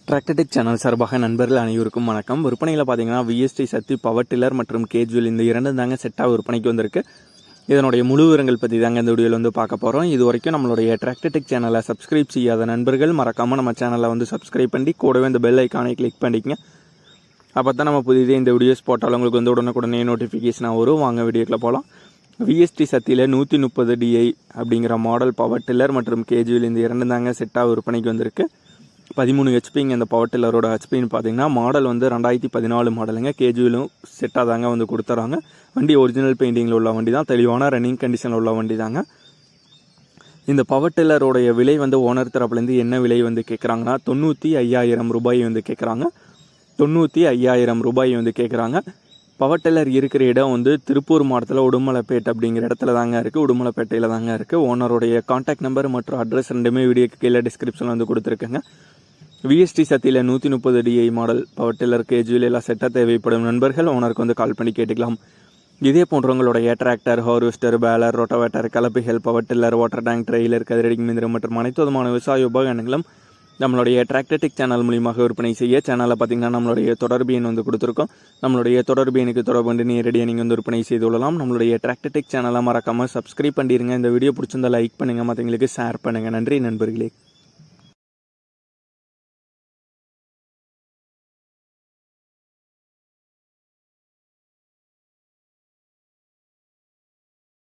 Tractor Tech channel சார்பாக நண்பர்கள் அனைவருக்கும் வணக்கம். விற்பனையில் பார்த்தீங்கன்னா விஎஸ்டி சக்தி பவர் டில்லர் மற்றும் கேஜுவல் இந்த இரண்டு தாங்க செட்டாக விற்பனைக்கு வந்திருக்கு. இதனுடைய முழு விவரங்கள் பற்றி தாங்க இந்த வீடியோவில் வந்து பார்க்க போகிறோம். இது வரைக்கும் நம்மளுடைய டிராக்டர்டெக் சேனலை சப்ஸ்கிரைப் செய்யாத நண்பர்கள் மறக்காமல் நம்ம சேனலை வந்து சப்ஸ்கிரைப் பண்ணி கூடவே இந்த பெல் ஐக்கானை கிளிக் பண்ணிக்கங்க. அப்போ தான் நம்ம புதிதே இந்த வீடியோஸ் போட்டாலும் உங்களுக்கு வந்து உடனுக்குடனே நோட்டிஃபிகேஷனாக வரும். வாங்க வீடியோக்கில் போகலாம். விஎஸ்டி சக்தியில் 130 DI அப்படிங்கிற மாடல் பவர் டில்லர் மற்றும் கேஜுவல் இந்த இரண்டு தாங்க செட்டாக விற்பனைக்கு வந்திருக்கு. 13 ஹெச்பிங்க இந்த பவர் டில்லரோட ஹெச்பின்னு பார்த்தீங்கன்னா மாடல் வந்து 2014 மாடலுங்க. கேஜுவலும் செட்டாக தாங்க வந்து கொடுத்துறாங்க. வண்டி ஒரிஜினல் பெயிண்டிங்கில் உள்ள வண்டி தான், தெளிவான ரன்னிங் கண்டிஷனில் உள்ள வண்டி தாங்க. இந்த பவர் டில்லரோடைய விலை வந்து ஓனர் தரப்புலேருந்து என்ன விலை வந்து கேட்குறாங்கன்னா 95,000 ரூபாய் வந்து கேட்குறாங்க. 95,000 ரூபாய் வந்து கேட்குறாங்க. பவர் டில்லர் இருக்கிற இடம் வந்து திருப்பூர் மாவட்டத்தில் உடுமலைப்பேட்டை அப்படிங்கிற இடத்துல தாங்க இருக்குது. உடுமலைப்பேட்டையில் தாங்க இருக்குது. ஓனருடைய கான்டாக்ட் நம்பர் மற்றும் அட்ரஸ் ரெண்டுமே வீடியோக்கு கீழே டிஸ்கிரிப்ஷனில் வந்து கொடுத்துருக்கேங்க. விஎஸ்டி சக்தியில் 130 DI model power tiller casual எல்லாம் செட்டாக தேவைப்படும் நண்பர்கள் ஓனருக்கு வந்து கால் பண்ணி கேட்டுக்கலாம். இதே போன்றவங்களுடைய டிராக்டர், ஹார்வெஸ்டர், பேலர், ரோட்டோவேட்டர், கலப்பைகள், power tiller, water tank, trailer, கதிரடி மிந்திரம் மற்றும் அனைத்து விதமான விவசாய உபகரணங்களும் நம்மளுடைய டிராக்டர்டெக் சேனல் மூலியமாக விற்பனை செய்ய சேனலில் பார்த்தீங்கன்னா நம்மளுடைய தொடர்பு எண் வந்து கொடுத்துருக்கோம். நம்மளுடைய தொடர்பு எண்ணுக்கு தொடர்பு கொண்டு நேரடியாக நீங்கள் வந்து விற்பனை செய்து கொள்ளலாம். நம்மளுடைய டிராக்டர்டெக் சேனலை மறக்காமல் சப்ஸ்கிரைப் பண்ணிடுங்க. இந்த வீடியோ பிடிச்சிருந்தால் லைக் பண்ணுங்கள், மற்றவங்களுக்கு ஷேர் பண்ணுங்கள். நன்றி நண்பர்களே.